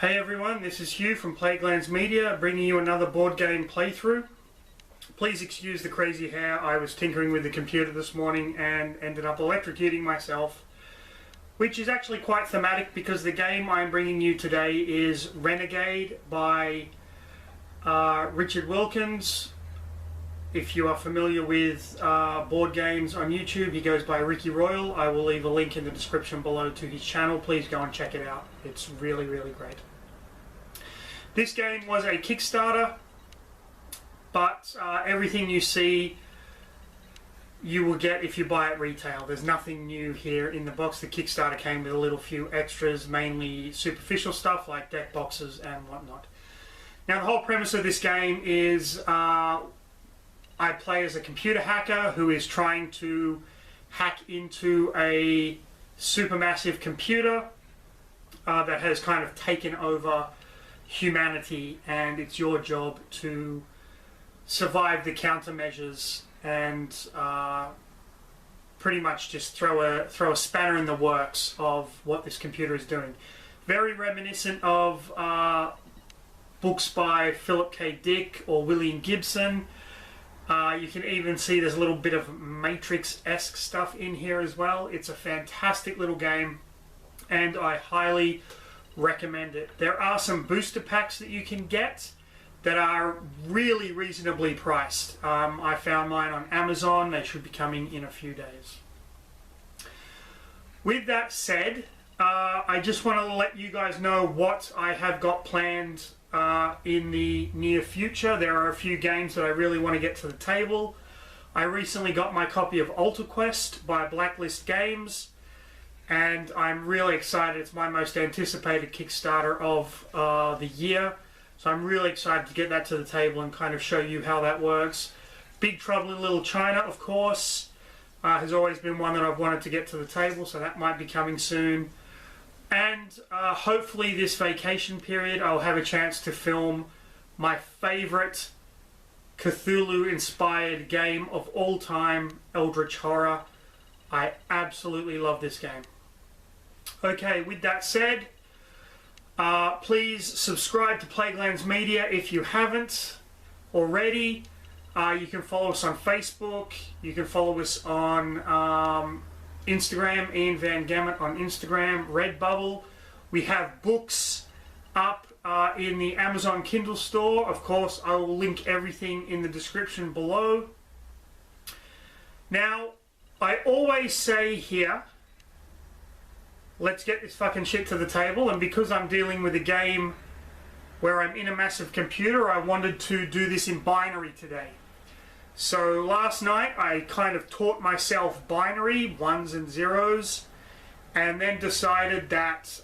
Hey everyone, this is Hugh from Playgrounds Media bringing you another board game playthrough. Please excuse the crazy hair. I was tinkering with the computer this morning and ended up electrocuting myself, which is actually quite thematic because the game I'm bringing you today is Renegade by Richard Wilkins. If you are familiar with board games on YouTube, he goes by Ricky Royal. I will leave a link in the description below to his channel. Please go and check it out. It's really, really great. This game was a Kickstarter, but everything you see you will get if you buy it retail. There's nothing new here in the box. The Kickstarter came with a little few extras, mainly superficial stuff like deck boxes and whatnot. Now the whole premise of this game is I play as a computer hacker who is trying to hack into a supermassive computer that has kind of taken over humanity, and it's your job to survive the countermeasures and pretty much just throw a spanner in the works of what this computer is doing. Very reminiscent of books by Philip K. Dick or William Gibson. You can even see there's a little bit of Matrix-esque stuff in here as well. It's a fantastic little game and I highly recommend it. There are some booster packs that you can get that are really reasonably priced. I found mine on Amazon. They should be coming in a few days. With that said, I just want to let you guys know what I have got planned in the near future. There are a few games that I really want to get to the table. I recently got my copy of Alter Quest by Blacklist Games, and I'm really excited. It's my most anticipated Kickstarter of the year, so I'm really excited to get that to the table and kind of show you how that works. Big Trouble in Little China, of course, has always been one that I've wanted to get to the table, so that might be coming soon. And hopefully this vacation period I'll have a chance to film my favorite Cthulhu-inspired game of all time, Eldritch Horror. I absolutely love this game. Okay, with that said, please subscribe to Playgrounds Media if you haven't already. You can follow us on Facebook. You can follow us on Instagram, Ian Van Gamut on Instagram, Redbubble. We have books up in the Amazon Kindle store. Of course, I will link everything in the description below. Now, I always say here, let's get this fucking shit to the table, and because I'm dealing with a game where I'm in a massive computer, I wanted to do this in binary today. So last night I kind of taught myself binary, ones and zeros, and then decided that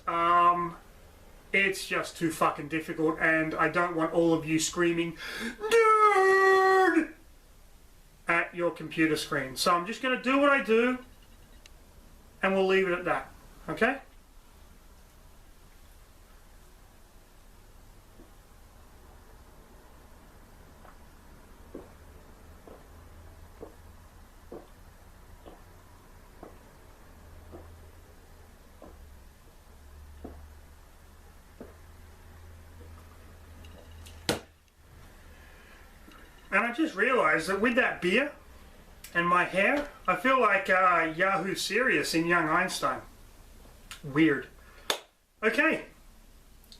it's just too fucking difficult and I don't want all of you screaming "Nerd!" at your computer screen. So I'm just going to do what I do and we'll leave it at that, okay? And I just realized that with that beer and my hair, I feel like Yahoo Serious in Young Einstein. Weird. Okay,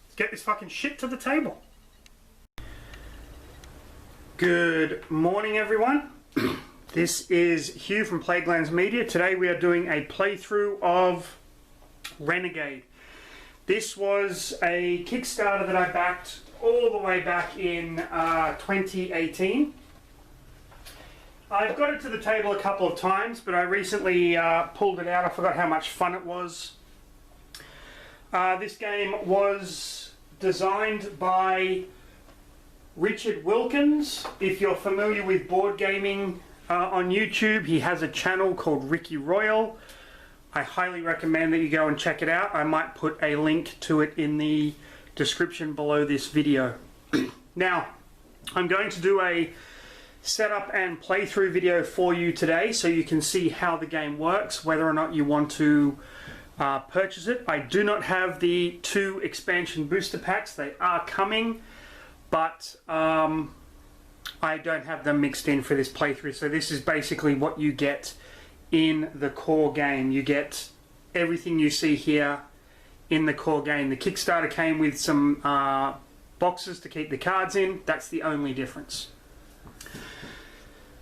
let's get this fucking shit to the table. Good morning, everyone. This is Hugh from Playgrounds Media. Today we are doing a playthrough of Renegade. This was a Kickstarter that I backed all the way back in 2018. I've got it to the table a couple of times, but I recently pulled it out. I forgot how much fun it was. This game was designed by Richard Wilkins. If you're familiar with board gaming on YouTube, he has a channel called Ricky Royal. I highly recommend that you go and check it out. I might put a link to it in the description below this video. Now, I'm going to do a setup and playthrough video for you today so you can see how the game works, whether or not you want to purchase it. I do not have the 2 expansion booster packs. They are coming, but I don't have them mixed in for this playthrough. So this is basically what you get in the core game. You get everything you see here in the core game. The Kickstarter came with some boxes to keep the cards in. That's the only difference.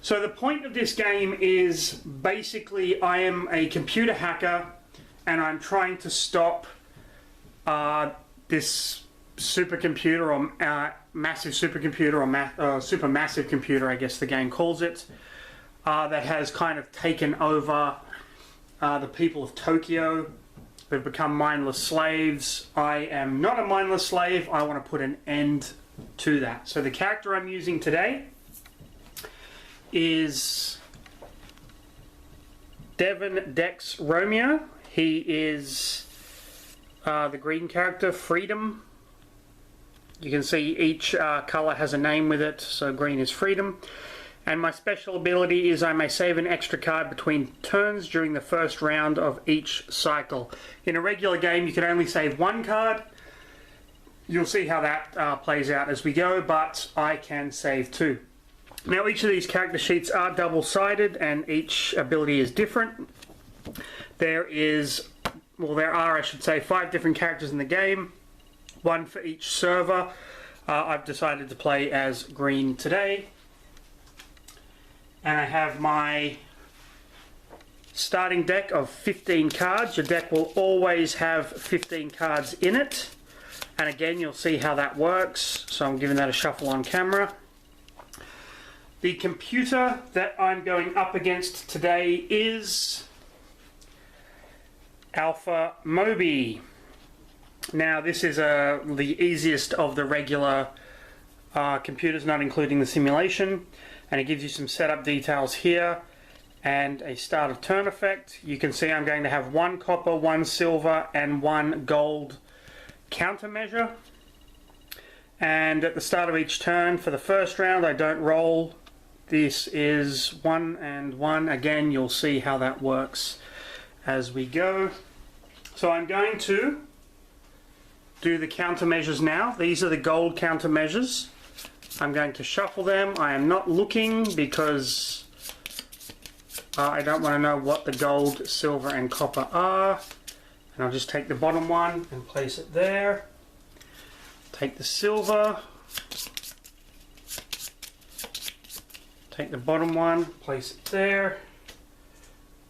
So the point of this game is basically I am a computer hacker and I'm trying to stop this supercomputer or massive supercomputer or supermassive computer, I guess the game calls it, that has kind of taken over the people of Tokyo. They've become mindless slaves. I am not a mindless slave. I want to put an end to that. So the character I'm using today is Devon Dex Romeo. He is the green character, Freedom. You can see each color has a name with it, so green is Freedom. And my special ability is I may save an extra card between turns during the first round of each cycle. In a regular game you can only save 1 card. You'll see how that plays out as we go, but I can save 2. Now each of these character sheets are double-sided and each ability is different. There are, I should say, 5 different characters in the game, 1 for each server. I've decided to play as green today. And I have my starting deck of 15 cards. Your deck will always have 15 cards in it. And again, you'll see how that works. So I'm giving that a shuffle on camera. The computer that I'm going up against today is Alpha Moby. Now this is the easiest of the regular computers, not including the simulation, and it gives you some setup details here and a start of turn effect. You can see I'm going to have 1 copper, 1 silver and 1 gold countermeasure, and at the start of each turn for the first round I don't roll. This is 1 and 1. Again, you'll see how that works as we go. So I'm going to do the countermeasures now. These are the gold countermeasures. I'm going to shuffle them. I am not looking because I don't want to know what the gold, silver and copper are. And I'll just take the bottom one and place it there. Take the silver. Take the bottom one, place it there.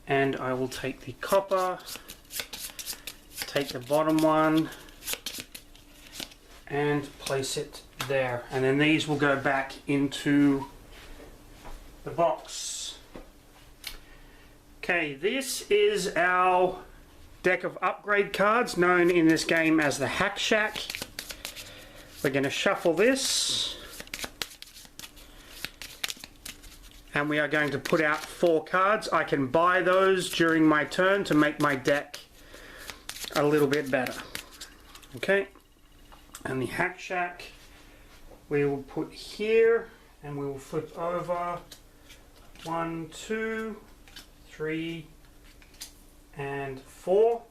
And I will take the copper. Take the bottom one and place it there, and then these will go back into the box. Okay, this is our deck of upgrade cards, known in this game as the Hack Shack. We're going to shuffle this and we are going to put out 4 cards. I can buy those during my turn to make my deck a little bit better. Okay, and the Hack Shack we will put here and we will flip over 1, 2, 3 and 4.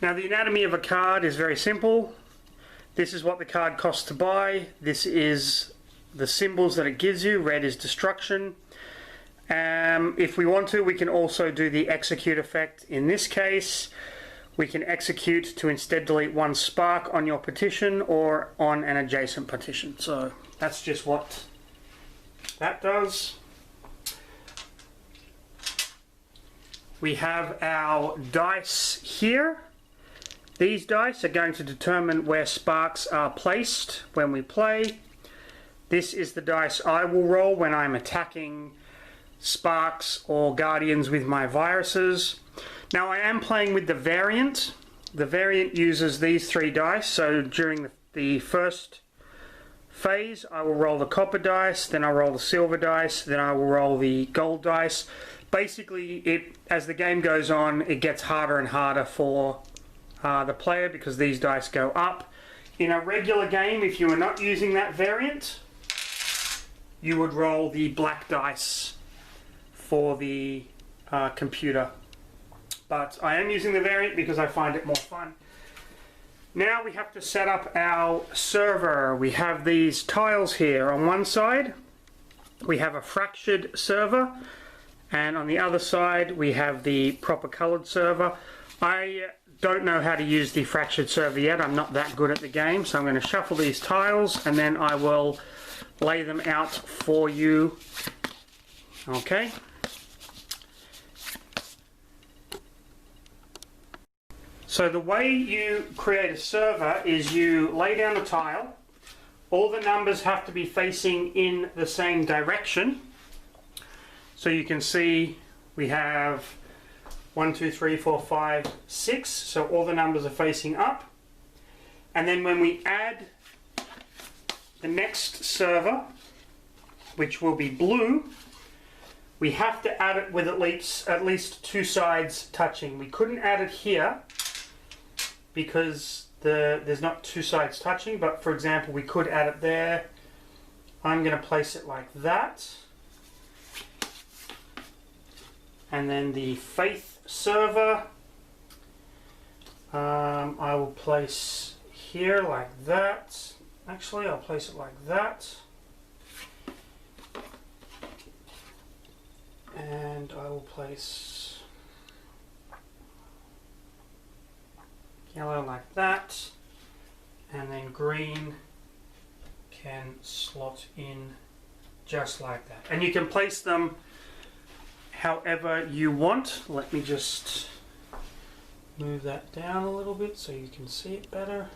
Now the anatomy of a card is very simple. This is what the card costs to buy. This is the symbols that it gives you. Red is destruction. If we want to, we can also do the execute effect. In this case, we can execute to instead delete 1 spark on your partition or on an adjacent partition. So that's just what that does. We have our dice here. These dice are going to determine where sparks are placed when we play. This is the dice I will roll when I'm attacking sparks or guardians with my viruses. Now I am playing with the variant. The variant uses these 3 dice, so during the first phase I will roll the copper dice, then I'll roll the silver dice, then I will roll the gold dice. Basically, as the game goes on, it gets harder and harder for the player because these dice go up. In a regular game, if you were not using that variant, you would roll the black dice for the computer but I am using the variant because I find it more fun. Now we have to set up our server. We have these tiles here. On one side we have a fractured server, and on the other side we have the proper colored server. I don't know how to use the fractured server yet. I'm not that good at the game, so I'm going to shuffle these tiles and then I will lay them out for you. Okay. So the way you create a server is you lay down a tile. All the numbers have to be facing in the same direction. So you can see we have 1, 2, 3, 4, 5, 6. So all the numbers are facing up. And then when we add the next server, which will be blue, we have to add it with at least 2 sides touching. We couldn't add it here because there's not 2 sides touching, but for example we could add it there. I'm going to place it like that, and then the faith server I will place here like that. Actually, I'll place it like that, and I will place yellow like that, and then green can slot in just like that. And you can place them however you want. Let me just move that down a little bit so you can see it better.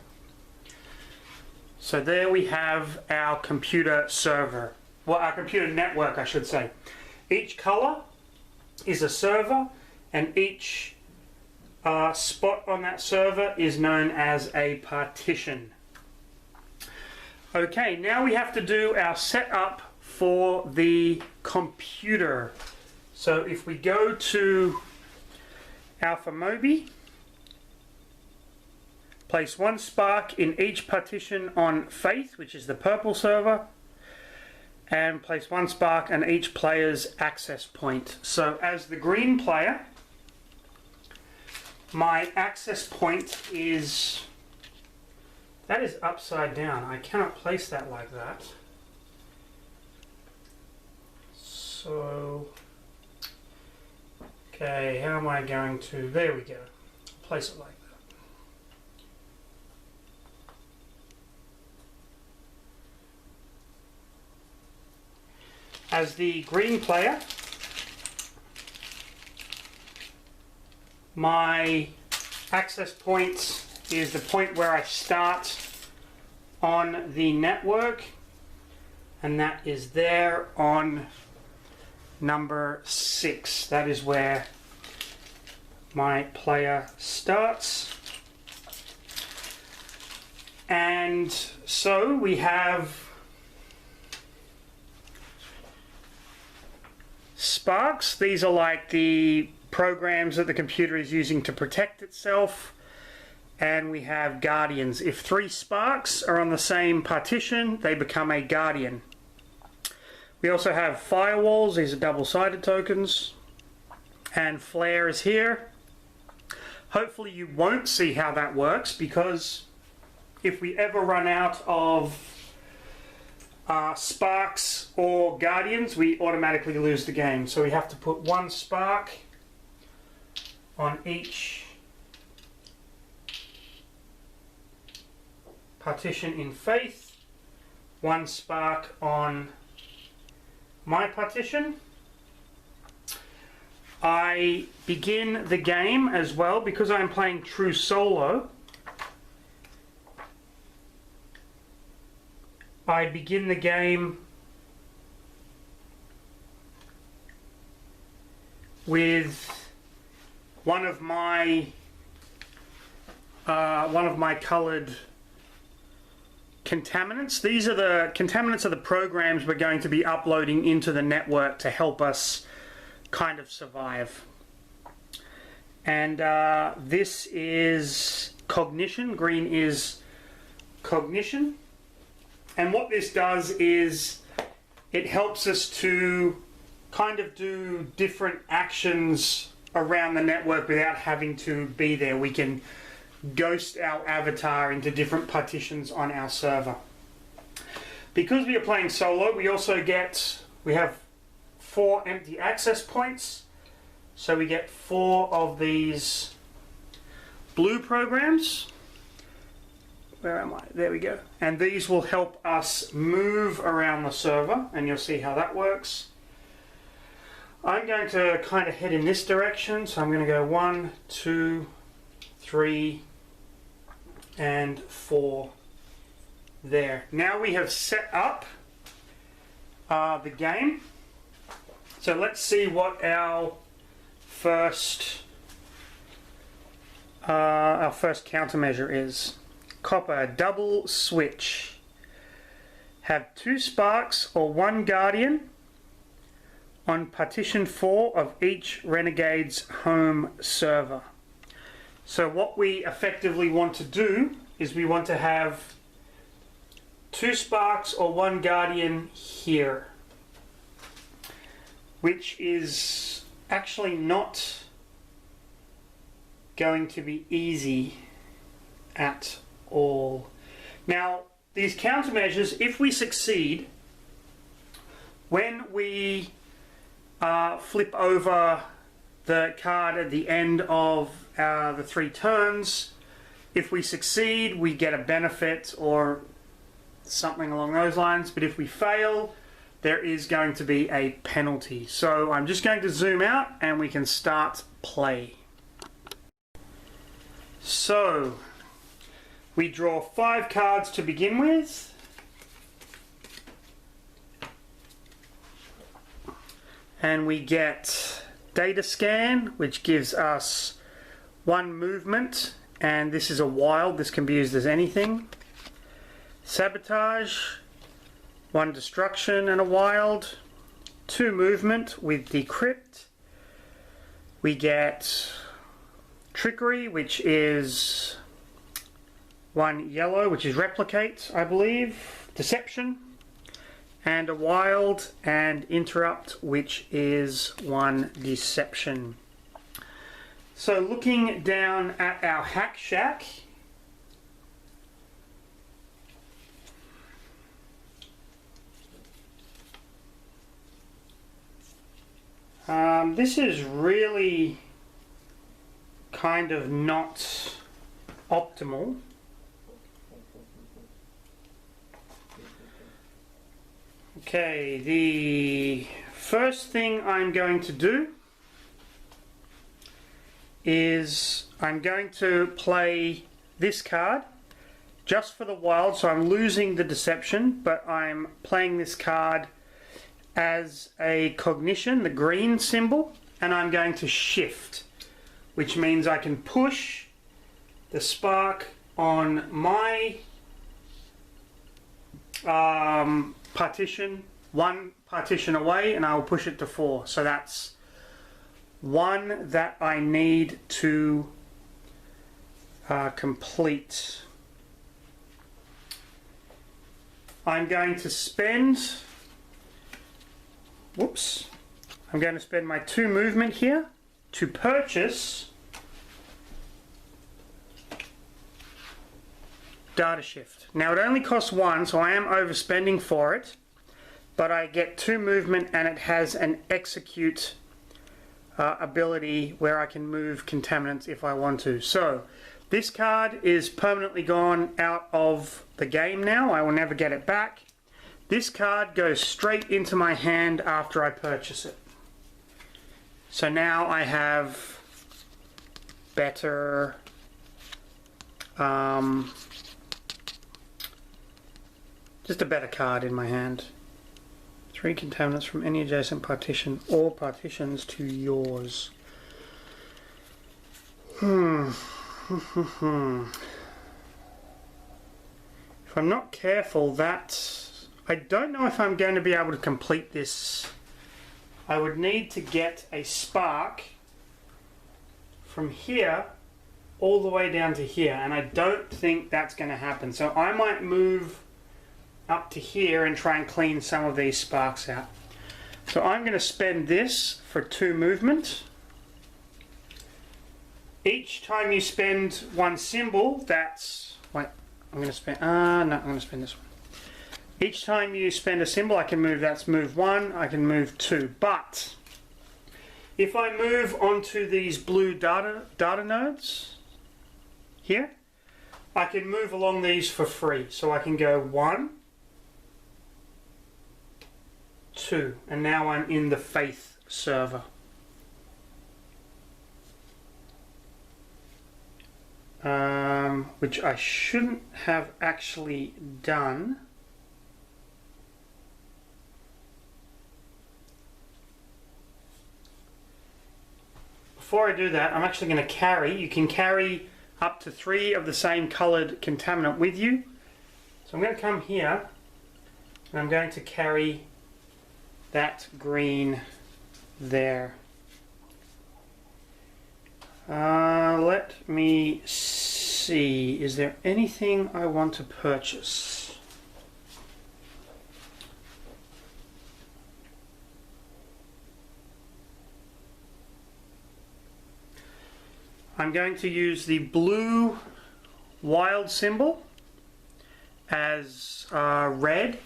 So there we have our computer server, well, our computer network I should say. Each color is a server, and each spot on that server is known as a partition. Okay, now we have to do our setup for the computer. So if we go to Alpha Mobi, place 1 spark in each partition on Faith, which is the purple server, and place 1 spark on each player's access point. So as the green player, my access point is, that is upside down. I cannot place that like that. So, okay, how am I going to, there we go, place it like that. As the green player, my access point is the point where I start on the network, and that is there on number 6. That is where my player starts. And so we have sparks. These are like the programs that the computer is using to protect itself. And we have guardians. If 3 sparks are on the same partition, they become a guardian. We also have firewalls. These are double-sided tokens. And flare is here. Hopefully you won't see how that works, because if we ever run out of sparks or guardians, we automatically lose the game. So we have to put 1 spark on each partition in Faith, 1 spark on my partition. I begin the game as well, because I'm playing true solo. I begin the game with one of my colored contaminants. These are the contaminants of the programs we're going to be uploading into the network to help us kind of survive. And this is cognition. Green is cognition. And what this does is it helps us to kind of do different actions around the network without having to be there. We can ghost our avatar into different partitions on our server. Because we are playing solo, we have 4 empty access points. So we get 4 of these blue programs. Where am I? There we go. And these will help us move around the server, and you'll see how that works. I'm going to kind of head in this direction, so I'm going to go 1, 2, 3, and 4 there. Now we have set up the game. So let's see what our first countermeasure is. Copper, double switch. Have 2 sparks or 1 guardian on partition 4 of each Renegade's home server. So what we effectively want to do is we want to have 2 sparks or 1 guardian here, which is actually not going to be easy at all. Now, these countermeasures, if we succeed, when we flip over the card at the end of the 3 turns, if we succeed, we get a benefit or something along those lines, but if we fail, there is going to be a penalty. So I'm just going to zoom out and we can start play. So we draw 5 cards to begin with. And we get data scan, which gives us 1 movement, and this is a wild, this can be used as anything. Sabotage, 1 destruction and a wild. 2 movement with decrypt. We get trickery, which is 1 yellow, which is replicate, I believe. Deception. And a wild, and interrupt, which is 1 deception. So looking down at our hack shack, this is really kind of not optimal. Okay, the first thing I'm going to do is I'm going to play this card just for the wild, so I'm losing the deception, but I'm playing this card as a cognition, the green symbol, and I'm going to shift, which means I can push the spark on my partition, 1 partition away, and I will push it to 4. So that's 1 that I need to complete. I'm going to spend, I'm going to spend my 2 movement here to purchase data shift. Now it only costs 1, so I am overspending for it, but I get 2 movement and it has an execute ability where I can move contaminants if I want to. So this card is permanently gone out of the game now. I will never get it back. This card goes straight into my hand after I purchase it. So now I have better just a better card in my hand. 3 contaminants from any adjacent partition or partitions to yours. If I'm not careful, I don't know if I'm going to be able to complete this. I would need to get a spark from here all the way down to here, and I don't think that's going to happen. So I might move up to here and try and clean some of these sparks out. So I'm going to spend this for 2 movement. Each time you spend one symbol, that's... Wait, I'm going to spend... no, I'm going to spend this one. Each time you spend a symbol, I can move, that's move 1, I can move 2. But if I move onto these blue data nodes here, I can move along these for free. So I can go 1, 2, and now I'm in the Faith server. Which I shouldn't have actually done. Before I do that, I'm actually going to carry. You can carry up to 3 of the same coloured contaminant with you. So I'm going to come here and I'm going to carry that green there. Let me see. Is there anything I want to purchase? I'm going to use the blue wild symbol as red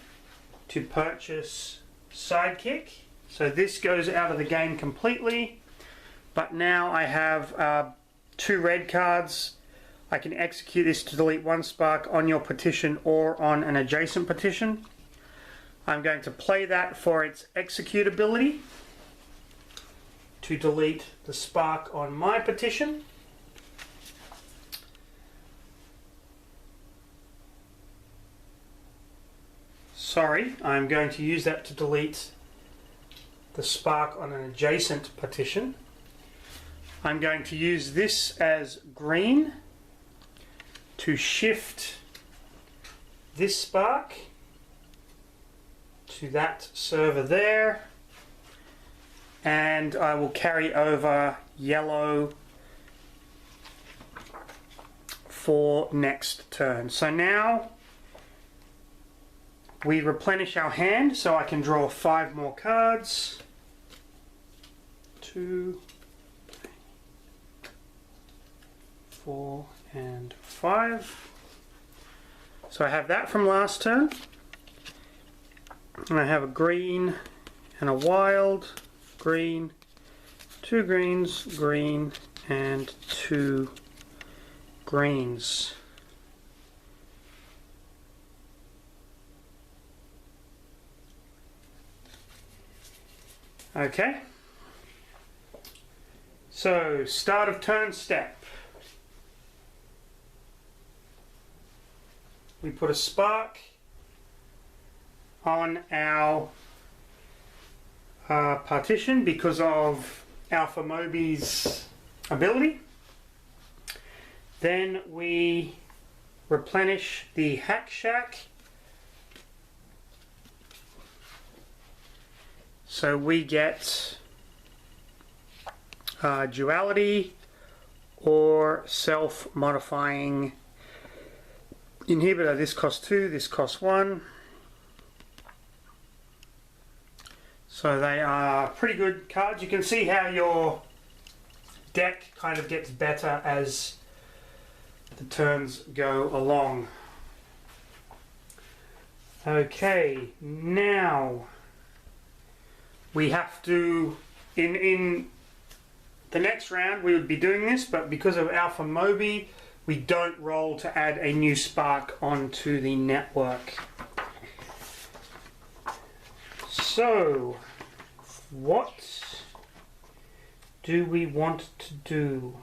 to purchase Sidekick. So this goes out of the game completely. But now I have 2 red cards. I can execute this to delete 1 spark on your partition or on an adjacent partition. I'm going to play that for its executability to delete the spark on my partition. Sorry, I'm going to use that to delete the spark on an adjacent partition. I'm going to use this as green to shift this spark to that server there, and I will carry over yellow for next turn. So now we replenish our hand, so I can draw 5 more cards. 2, 4 and 5. So I have that from last turn. And I have a green and a wild, green, 2 greens, green, and 2 greens. Okay. So, start of turn step. We put a spark on our partition because of Alpha Moby's ability. Then we replenish the Hack Shack. So we get duality or self-modifying inhibitor. This costs 2, this costs 1. So they are pretty good cards. You can see how your deck kind of gets better as the turns go along. Okay, now we have to, in the next round we would be doing this, but because of Alpha Moby, we don't roll to add a new spark onto the network. So, what do we want to do?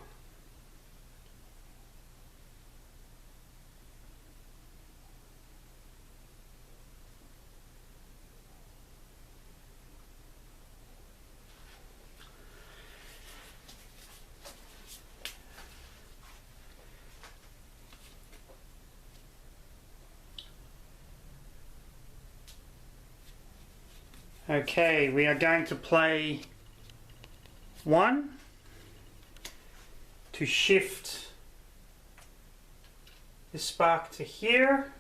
Okay, we are going to play 1 to shift this spark to here.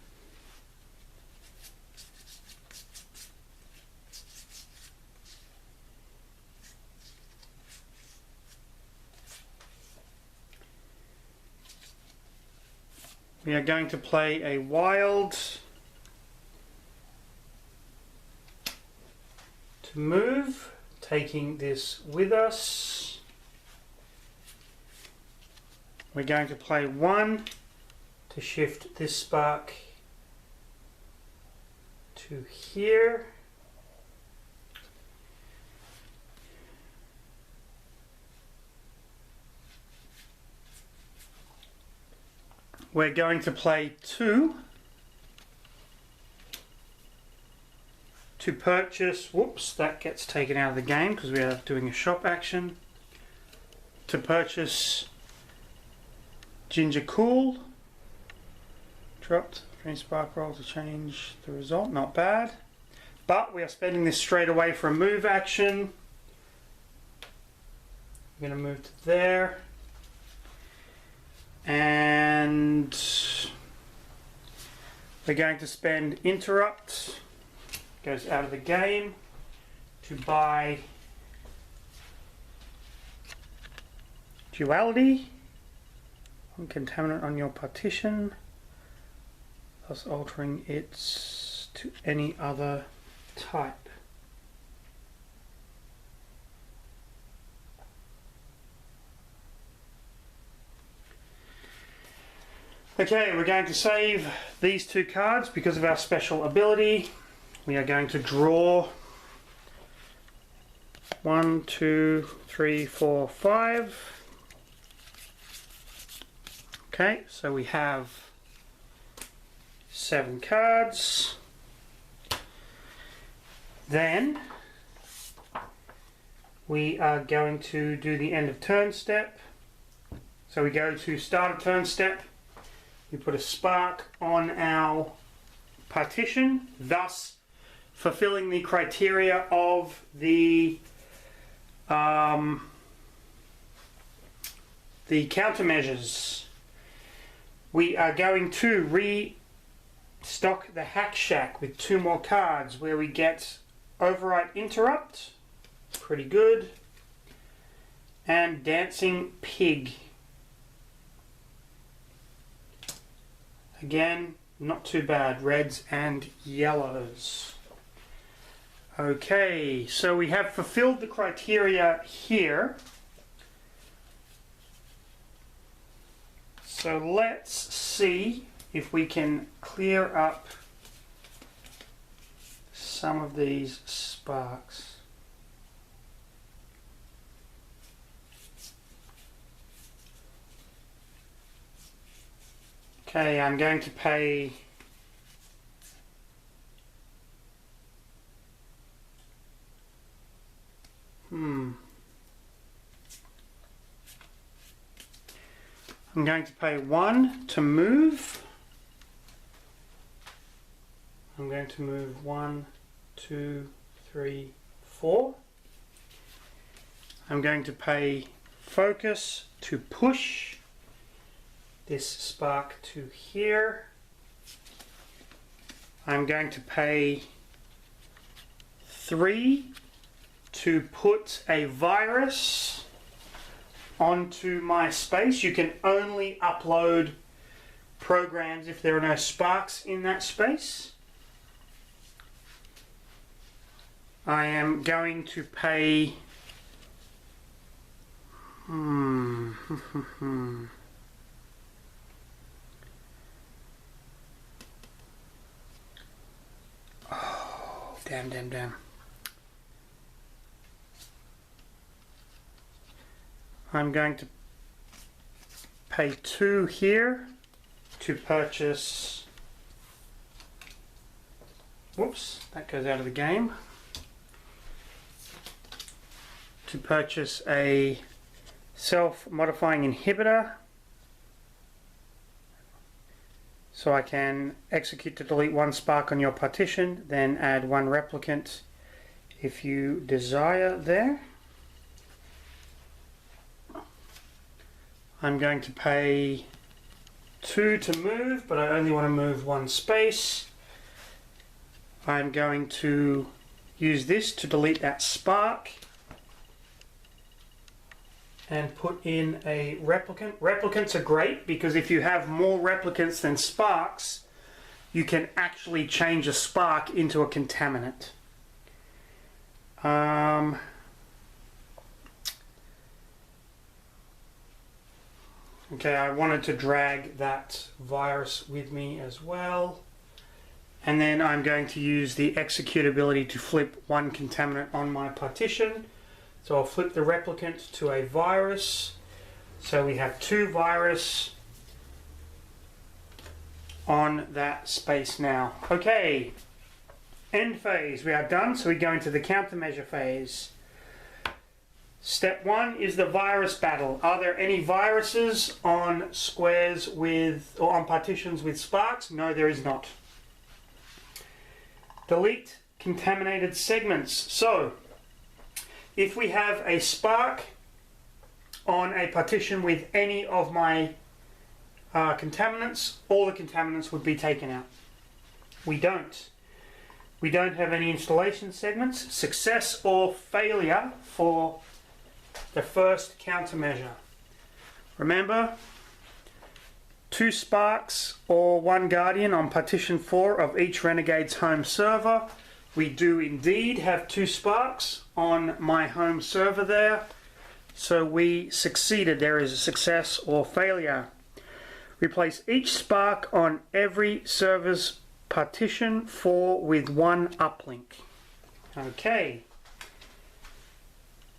We are going to play a wild to move, taking this with us. We're going to play 1 to shift this spark to here. We're going to play 2 to purchase, whoops, that gets taken out of the game because we are doing a shop action, to purchase Ginger Cool. Dropped, green spark roll to change the result, not bad. But we are spending this straight away for a move action. I'm going to move to there. And we're going to spend interrupt, goes out of the game, to buy duality, one contaminant on your partition, thus altering it to any other type. Okay, we're going to save these 2 cards because of our special ability. We are going to draw 1, 2, 3, 4, 5. Okay, so we have 7 cards. Then we are going to do the end of turn step. So we go to start of turn step. We put a spark on our partition, thus fulfilling the criteria of the countermeasures. We are going to restock the Hack Shack with 2 more cards where we get Overwrite Interrupt, pretty good, and Dancing Pig. Again, not too bad, reds and yellows. Okay, so we have fulfilled the criteria here. So let's see if we can clear up some of these sparks. Okay, I'm going to pay I'm going to pay 1 to move. I'm going to move 1, 2, 3, 4. I'm going to pay focus to push this spark to here. I'm going to pay 3 to put a virus onto my space. You can only upload programs if there are no sparks in that space. I am going to pay oh, damn. I'm going to pay 2 here to purchase, whoops, that goes out of the game, to purchase a self-modifying inhibitor so I can execute to delete 1 spark on your partition, then add 1 replicant if you desire there. I'm going to pay 2 to move, but I only want to move 1 space. I'm going to use this to delete that spark. and put in a replicant. Replicants are great because if you have more replicants than sparks, you can actually change a spark into a contaminant. Okay, I wanted to drag that virus with me as well. And then I'm going to use the executability to flip one contaminant on my partition. So I'll flip the replicant to a virus. So we have 2 virus on that space now. Okay, end phase, we are done. So we go into the countermeasure phase. Step 1 is the virus battle. Are there any viruses on squares with, or on partitions with sparks? No, there is not. Delete contaminated segments. So, if we have a spark on a partition with any of my contaminants, all the contaminants would be taken out. We don't. We don't have any installation segments. Success or failure for the first countermeasure. Remember, 2 sparks or 1 guardian on partition 4 of each Renegade's home server. We do indeed have 2 sparks on my home server there. So we succeeded. There is a success or failure. Replace each spark on every server's partition 4 with 1 uplink. Okay.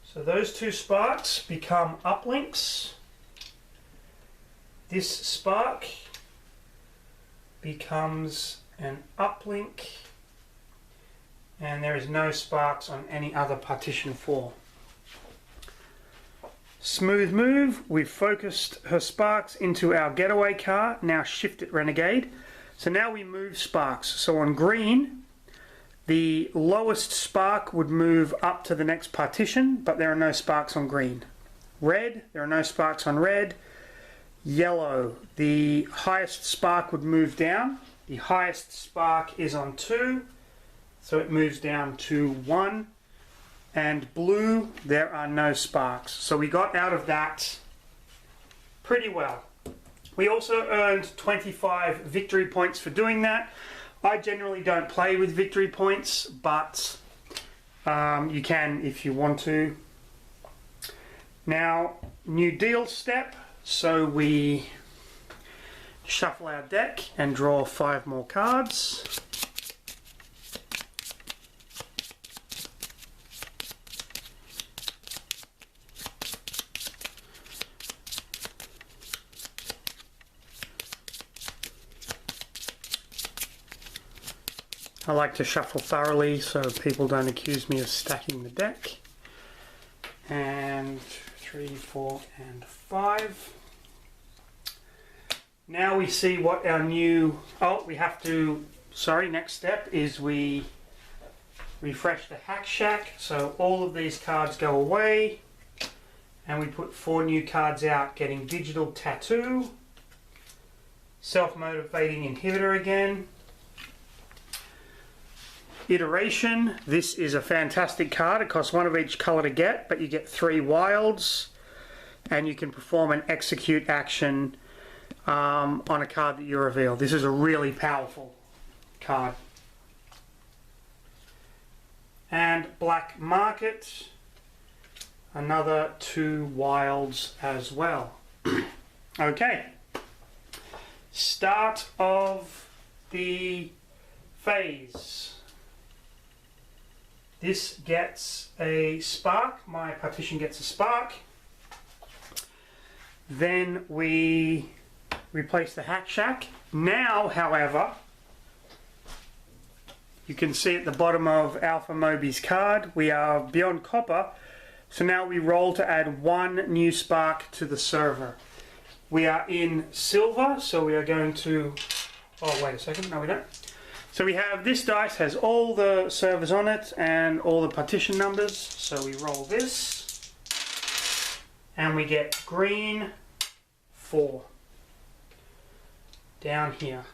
So those 2 sparks become uplinks. This spark becomes an uplink, and there is no sparks on any other partition 4. Smooth move. We've focused her sparks into our getaway car. Now shift it, Renegade. So now we move sparks. So on green, the lowest spark would move up to the next partition, but there are no sparks on green. Red, there are no sparks on red. Yellow, the highest spark would move down. The highest spark is on 2, so it moves down to 1. And blue, there are no sparks. So we got out of that pretty well. We also earned 25 victory points for doing that. I generally don't play with victory points, but you can if you want to. Now, new deal step. So we shuffle our deck and draw 5 more cards. I like to shuffle thoroughly so people don't accuse me of stacking the deck. And 3, 4, and 5. Now we see what our new, next step is we refresh the Hack Shack. So all of these cards go away and we put 4 new cards out, getting Digital Tattoo, Self-Motivating Inhibitor again, Iteration. This is a fantastic card. It costs 1 of each color to get, but you get 3 wilds and you can perform an execute action on a card that you reveal. This is a really powerful card. And Black Market, another 2 wilds as well. Okay, start of the phase. This gets a spark, my partition gets a spark. Then we replace the Hack Shack. Now, however, you can see at the bottom of Alpha Moby's card, we are beyond copper. So now we roll to add 1 new spark to the server. We are in silver, so we are going to, oh wait a second, no we don't. So we have, this dice has all the servers on it and all the partition numbers. So we roll this and we get green 4 down here.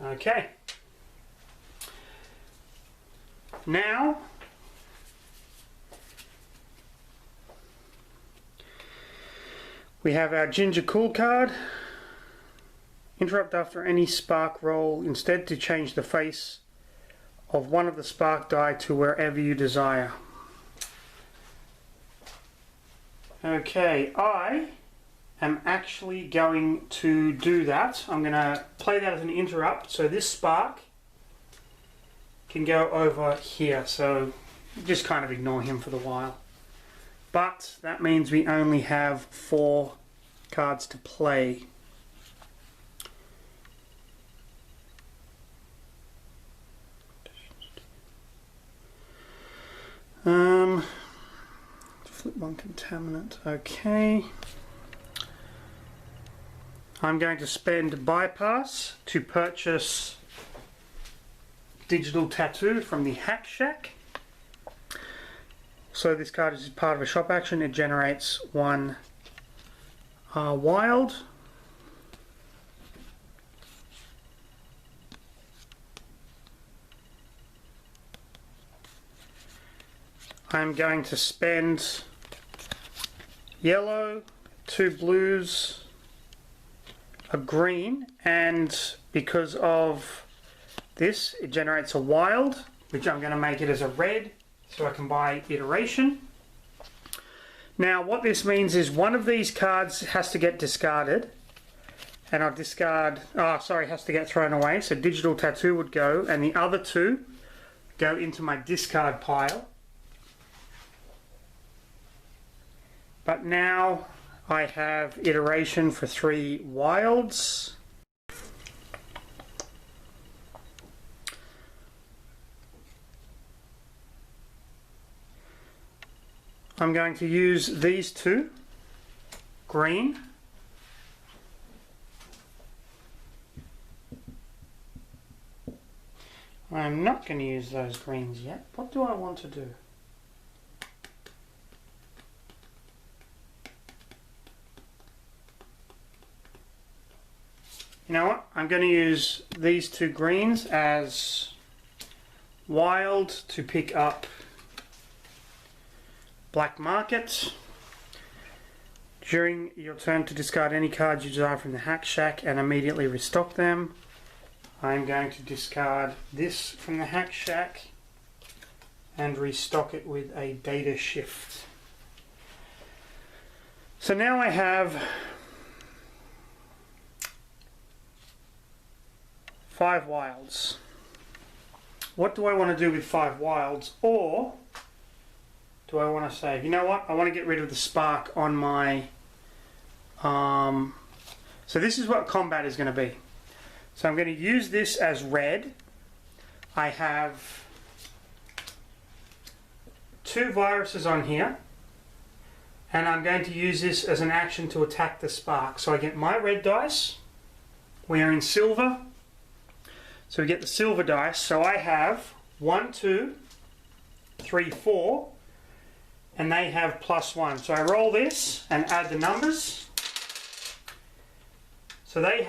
Okay. We have our Ginger Cool card. Interrupt after any spark roll, instead to change the face of one of the spark die to wherever you desire. Okay, I am actually going to do that. I'm going to play that as an interrupt, so this spark can go over here, so just kind of ignore him for the while. But that means we only have 4 cards to play. Flip 1 contaminant, okay. I'm going to spend bypass to purchase Digital Tattoo from the Hack Shack. So this card is part of a shop action. It generates 1 wild. I'm going to spend yellow, 2 blues, a green, and because of this it generates a wild, which I'm going to make it as a red so I can buy iteration. Now what this means is one of these cards has to get discarded, and I'll discard, has to get thrown away, so Digital Tattoo would go, and the other 2 go into my discard pile. But now I have iteration for 3 wilds. I'm going to use these 2, green. I'm not going to use those greens yet. What do I want to do? You know what? I'm going to use these 2 greens as wild to pick up Black Market. During your turn to discard any cards you desire from the Hack Shack and immediately restock them. I'm going to discard this from the Hack Shack and restock it with a Data Shift. So now I have 5 wilds. What do I want to do with 5 wilds? Or do I want to save? You know what? I want to get rid of the spark on my... So this is what combat is going to be. So I'm going to use this as red. I have 2 viruses on here. And I'm going to use this as an action to attack the spark. So I get my red dice. We are in silver. So we get the silver dice. So I have 1, 2, 3, 4, and they have +1. So I roll this and add the numbers. So they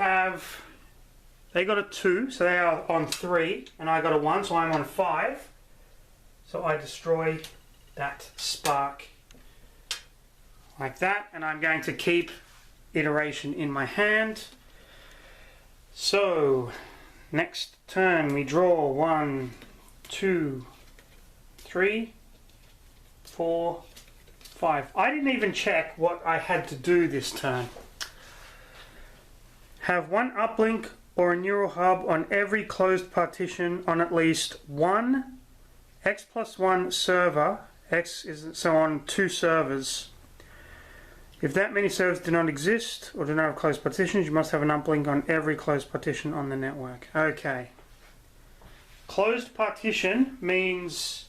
got a 2, so they are on 3, and I got a 1, so I'm on 5. So I destroy that spark like that, and I'm going to keep iteration in my hand. So next turn we draw 1, 2, 3, 4, 5. I didn't even check what I had to do this turn. Have 1 uplink or a neural hub on every closed partition on at least 1 X+1 server. X is so on 2 servers. If that many servers do not exist or do not have closed partitions, you must have an uplink on every closed partition on the network. Okay. Closed partition means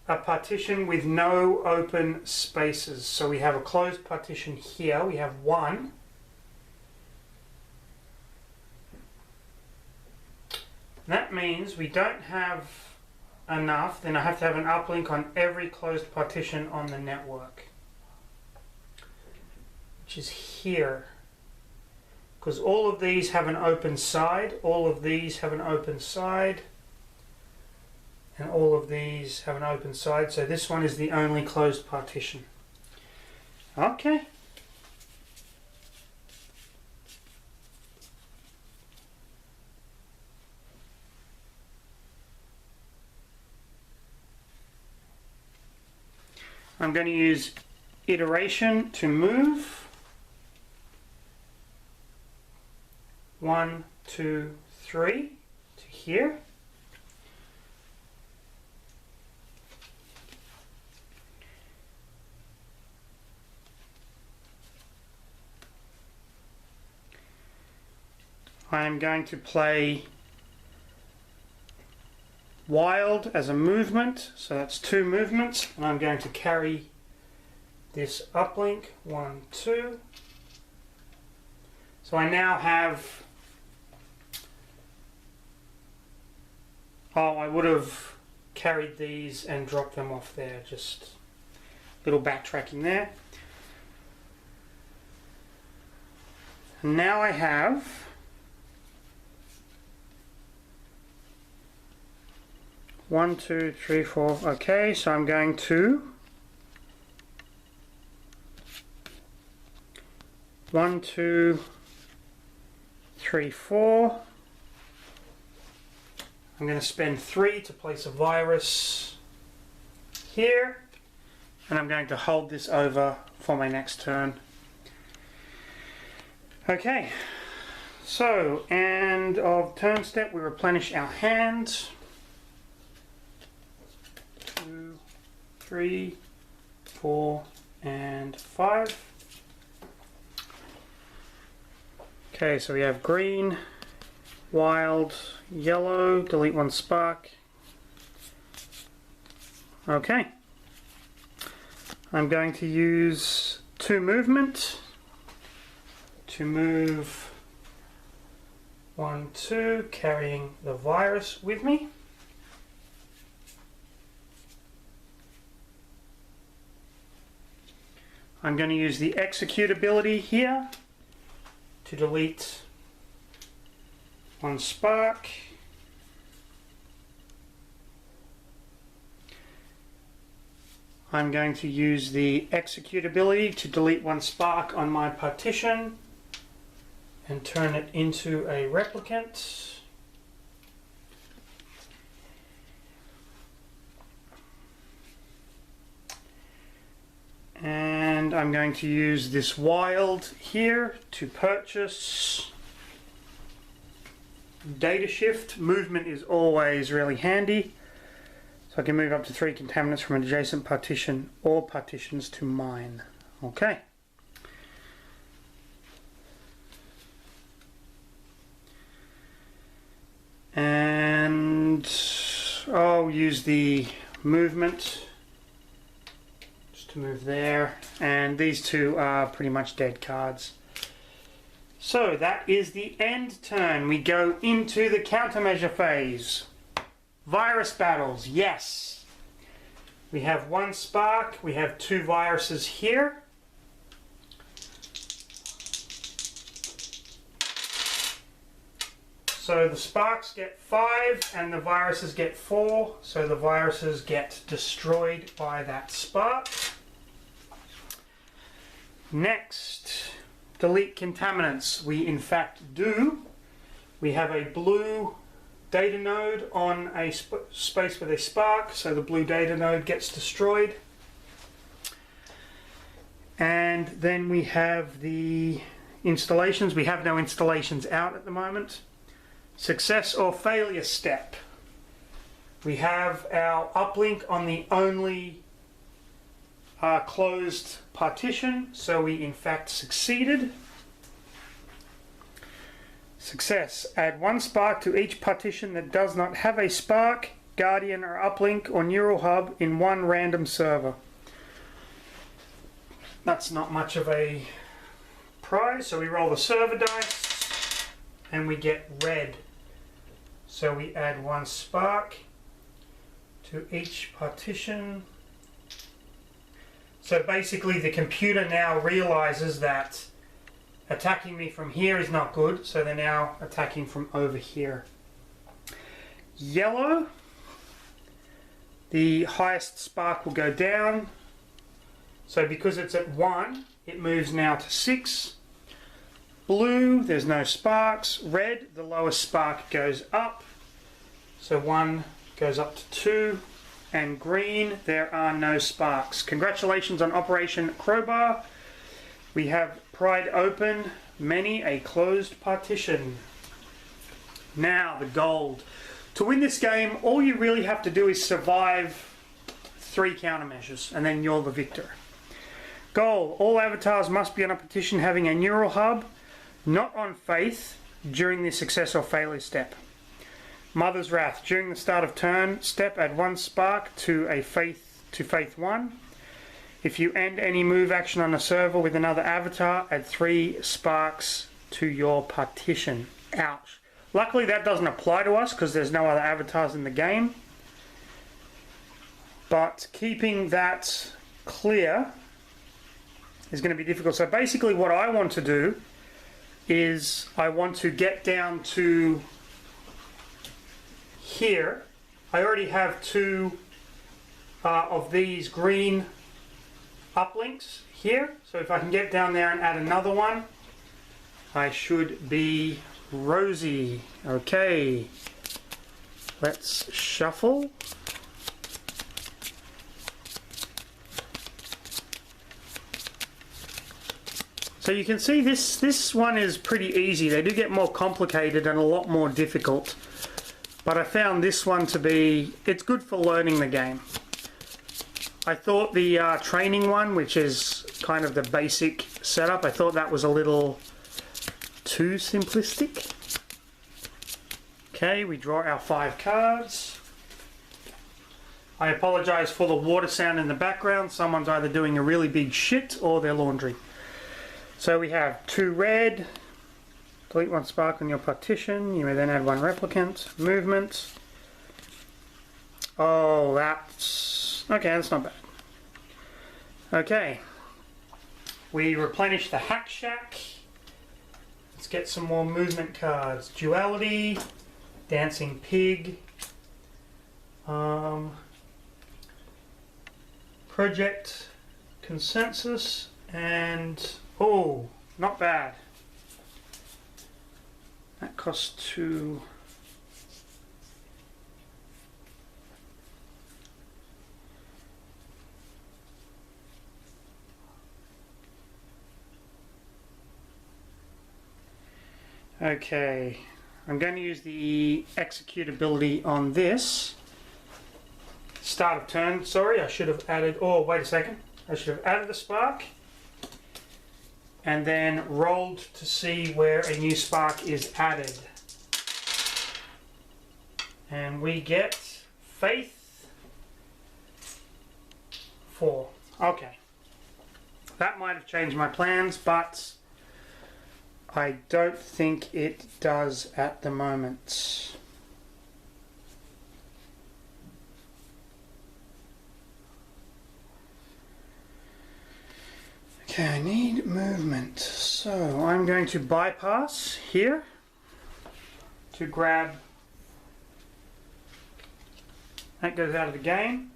a partition with no open spaces. So we have a closed partition here. We have 1. That means we don't have enough. Then I have to have an uplink on every closed partition on the network, which is here, because all of these have an open side, all of these have an open side, and all of these have an open side, so this one is the only closed partition. Okay, going to use iteration to move. 1, 2, 3 to here. I am going to play wild as a movement, so that's 2 movements, and I'm going to carry this uplink, 1, 2. So I now have, I would have carried these and dropped them off there, just a little backtracking there. And now I have 1, 2, 3, 4. Okay, so I'm going to 1, 2, 3, 4. I'm going to spend 3 to place a virus here, and I'm going to hold this over for my next turn. Okay, so end of turn step, we replenish our hand. 2, 3, 4, and 5. Okay, so we have green, wild, yellow, delete 1 spark. Okay. I'm going to use 2 movement to move 1, 2, carrying the virus with me. I'm going to use the execute ability here to delete 1 spark. I'm going to use the execute ability to delete 1 spark on my partition and turn it into a replicant. And I'm going to use this wild here to purchase data shift. Movement is always really handy. So I can move up to 3 contaminants from an adjacent partition or partitions to mine. Okay. And I'll use the movement to move there, and these 2 are pretty much dead cards. So that is the end turn. We go into the countermeasure phase. Virus battles, yes. We have 1 spark, we have 2 viruses here. So the sparks get 5 and the viruses get 4, so the viruses get destroyed by that spark. Next, delete contaminants. We in fact do. We have a blue data node on a space with a spark, so the blue data node gets destroyed. And then we have the installations. We have no installations out at the moment. Success or failure step. We have our uplink on the only closed partition, so we in fact succeeded. Success. Add 1 spark to each partition that does not have a spark, guardian or uplink or neural hub in 1 random server. That's not much of a prize, so we roll the server dice and we get red. So we add 1 spark to each partition. So basically the computer now realizes that attacking me from here is not good, so they're now attacking from over here. Yellow, the highest spark will go down. So because it's at 1, it moves now to 6. Blue, there's no sparks. Red, the lowest spark goes up. So 1 goes up to 2. and green, there are no sparks. Congratulations on Operation Crowbar. We have pried open many a closed partition. Now the gold. To win this game, all you really have to do is survive 3 countermeasures, and then you're the victor. Goal. All avatars must be on a partition having a neural hub, not on faith, during the success or failure step. Mother's Wrath. During the start of turn, step add 1 spark to faith 1. If you end any move action on a server with another avatar, add 3 sparks to your partition. Ouch. Luckily that doesn't apply to us because there's no other avatars in the game. But keeping that clear is going to be difficult. So basically what I want to do is I want to get down to here. I already have 2 of these green uplinks here. So if I can get down there and add another one, I should be rosy. Okay, let's shuffle. So you can see this one is pretty easy. They do get more complicated and a lot more difficult. But I found this one to be, it's good for learning the game. I thought the training one, which is kind of the basic setup, I thought that was a little too simplistic. Okay, we draw our 5 cards. I apologize for the water sound in the background. Someone's either doing a really big shit or their laundry. So we have 2 red. Delete 1 spark on your partition. You may then add 1 replicant. Movement. Oh, that's... okay, that's not bad. Okay. We replenish the Hack Shack. Let's get some more movement cards. Duality. Dancing Pig. Project Consensus. And... oh, not bad. That costs 2. Okay, I'm going to use the executability on this. Start of turn, sorry, I should have added, oh wait a second, I should have added a spark and then rolled to see where a new spark is added. And we get Faith 4. Okay. That might have changed my plans, but I don't think it does at the moment. Okay, I need movement, so I'm going to bypass here to grab, that goes out of the game,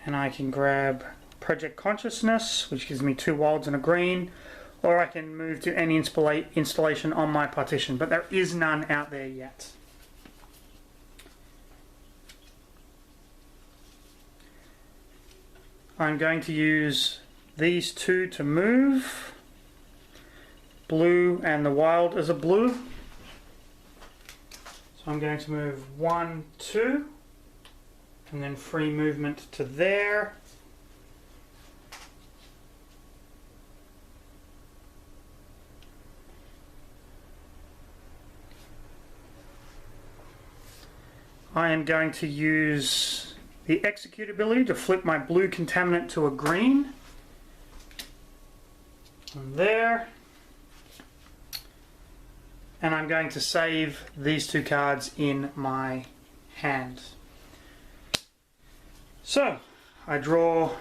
and I can grab Project Consciousness, which gives me 2 wilds and a green, or I can move to any installation on my partition, but there is none out there yet. I'm going to use these 2 to move, blue and the wild as a blue. So I'm going to move 1, 2, and then free movement to there. I am going to use the executability to flip my blue contaminant to a green. And there. And I'm going to save these 2 cards in my hand. So, I draw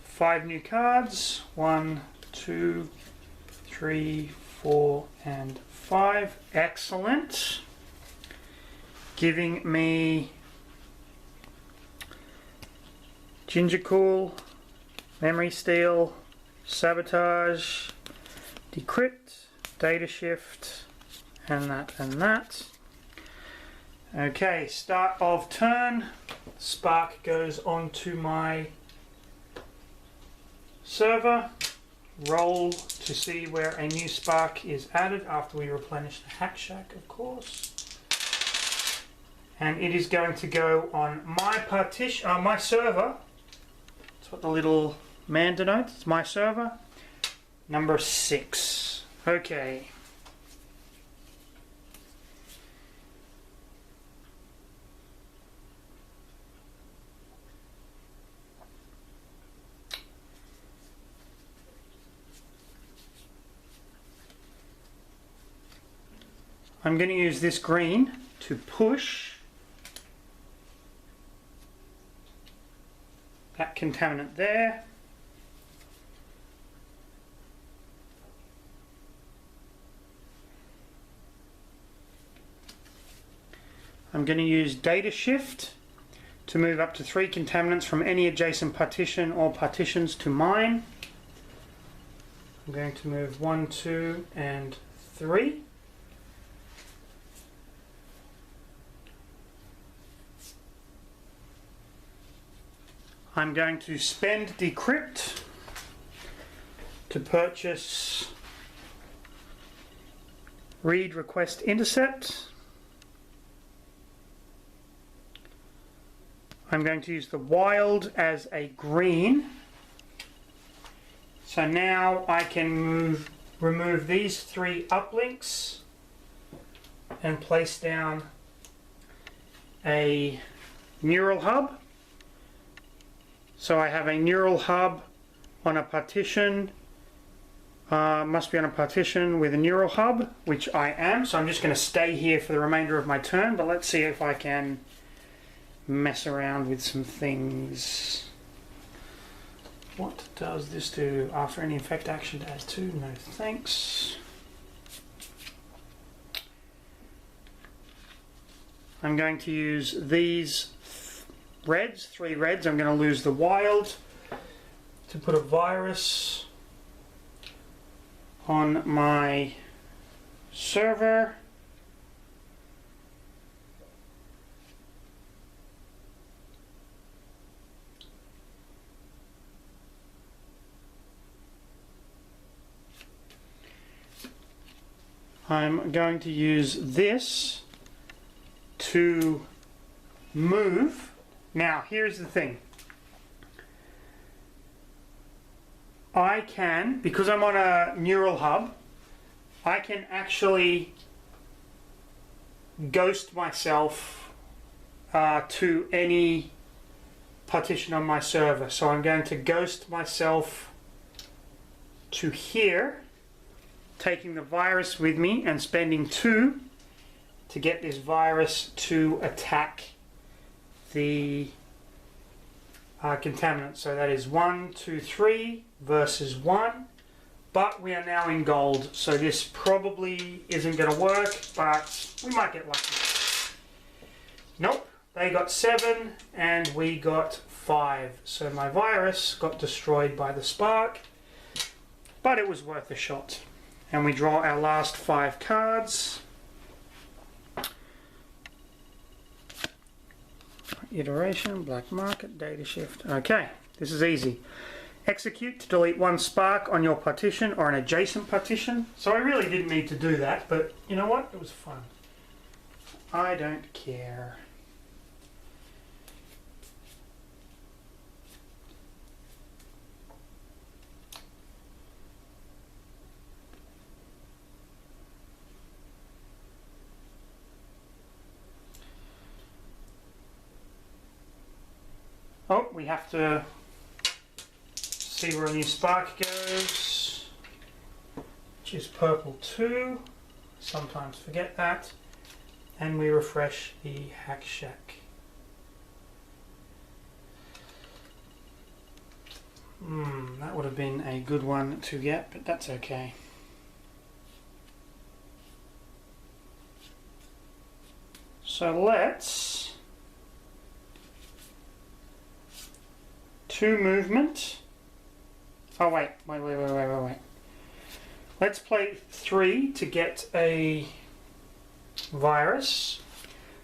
5 new cards. 1, 2, 3, 4, and 5. Excellent. Giving me Ginger Cool, Memory Steal, Sabotage, Decrypt, Data Shift, and that and that. Okay, start of turn. Spark goes onto my server. Roll to see where a new spark is added after we replenish the hack shack, of course. And it is going to go on my my server. That's what the little man denotes. It's my server. Number 6. Okay. I'm going to use this green to push that contaminant there. I'm going to use data shift to move up to 3 contaminants from any adjacent partition or partitions to mine. I'm going to move 1, 2, and 3. I'm going to spend decrypt to purchase read request intercept. I'm going to use the wild as a green. So now I can remove these 3 uplinks and place down a neural hub. So I have a neural hub on a partition, must be on a partition with a neural hub, which I am. So I'm just going to stay here for the remainder of my turn, but let's see if I can mess around with some things. What does this do? After any effect action to add 2? No thanks. I'm going to use these reds, 3 reds. I'm going to lose the wild to put a virus on my server. I'm going to use this to move. Now, here's the thing. I can, because I'm on a neural hub, I can actually ghost myself to any partition on my server. So I'm going to ghost myself to here, taking the virus with me and spending 2 to get this virus to attack the contaminant. So that is 1, 2, 3 versus 1. But we are now in gold, so this probably isn't going to work, but we might get lucky. Nope, they got 7 and we got 5. So my virus got destroyed by the spark, but it was worth a shot. And we draw our last 5 cards. Iteration, black market, data shift. Okay, this is easy. Execute to delete 1 spark on your partition or an adjacent partition. So I really didn't need to do that, but you know what? It was fun. I don't care. Oh, we have to see where a new spark goes, which is purple 2. Sometimes forget that. And we refresh the hack shack. That would have been a good one to get, but that's okay. So let's 2 movement. Oh wait. Let's play 3 to get a virus.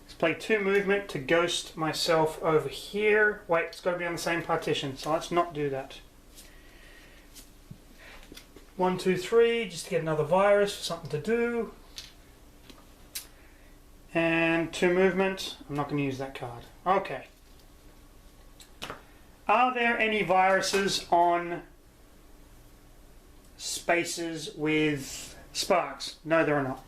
Let's play 2 movement to ghost myself over here. Wait, it's got to be on the same partition, so let's not do that. 1, 2, 3, just to get another virus for something to do. And 2 movement. I'm not going to use that card. Okay. Are there any viruses on spaces with sparks? No, there are not.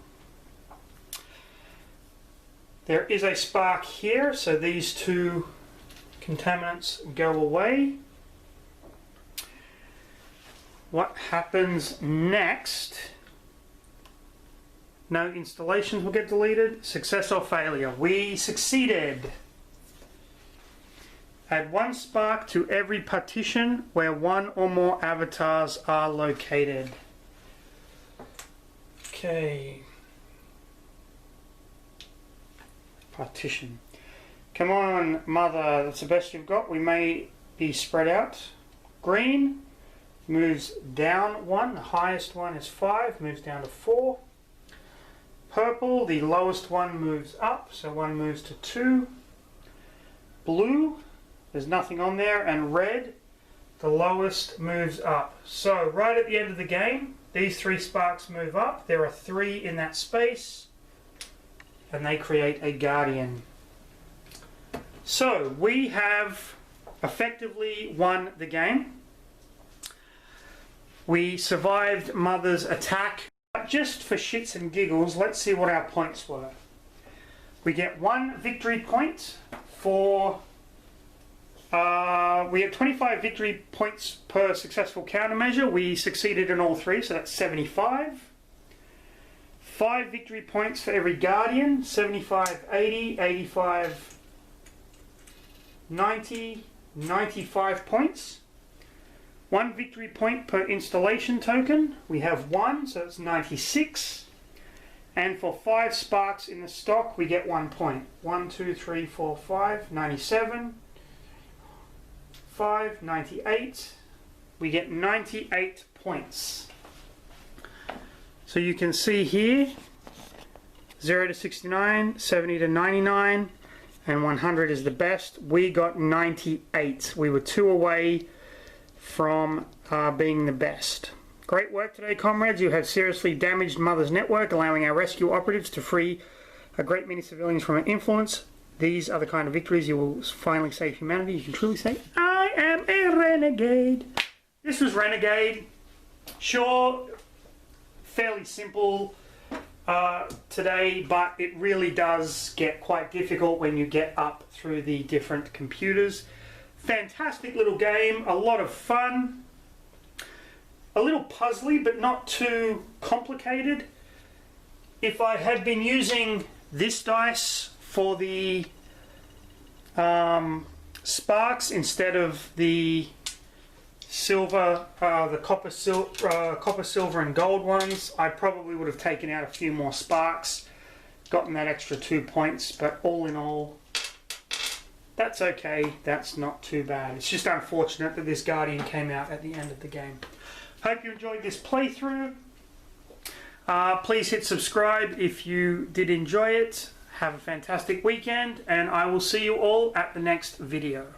There is a spark here, so these 2 contaminants go away. What happens next? No installations will get deleted. Success or failure? We succeeded. Add 1 spark to every partition where 1 or more avatars are located. Okay. Partition. Come on, mother. That's the best you've got. We may be spread out. Green moves down 1. The highest one is 5. Moves down to 4. Purple, the lowest one moves up. So 1 moves to 2. Blue. There's nothing on there, and red, the lowest moves up. So right at the end of the game, these 3 sparks move up. There are 3 in that space, and they create a guardian. So we have effectively won the game. We survived Mother's attack. But just for shits and giggles, let's see what our points were. We get 1 victory point for... we have 25 victory points per successful countermeasure. We succeeded in all 3, so that's 75. 5 victory points for every guardian. 75, 80, 85, 90, 95 points. 1 victory point per installation token. We have 1, so it's 96. And for 5 sparks in the stock, we get 1 point. 1, 2, 3, 4, 5, 97. 5, 98. We get 98 points. So you can see here, 0 to 69, 70 to 99, and 100 is the best. We got 98. We were 2 away from being the best. Great work today, comrades. You have seriously damaged Mother's network, allowing our rescue operatives to free a great many civilians from her influence. These are the kind of victories you will finally save humanity. You can truly say, I am a renegade. This was Renegade. Sure, fairly simple today, but it really does get quite difficult when you get up through the different computers. Fantastic little game, a lot of fun. A little puzzly, but not too complicated. If I had been using this dice for the sparks instead of the silver, the copper, silver and gold ones, I probably would have taken out a few more sparks, gotten that extra 2 points, but all in all, that's okay. That's not too bad. It's just unfortunate that this Guardian came out at the end of the game. Hope you enjoyed this playthrough. Please hit subscribe if you did enjoy it. Have a fantastic weekend, and I will see you all at the next video.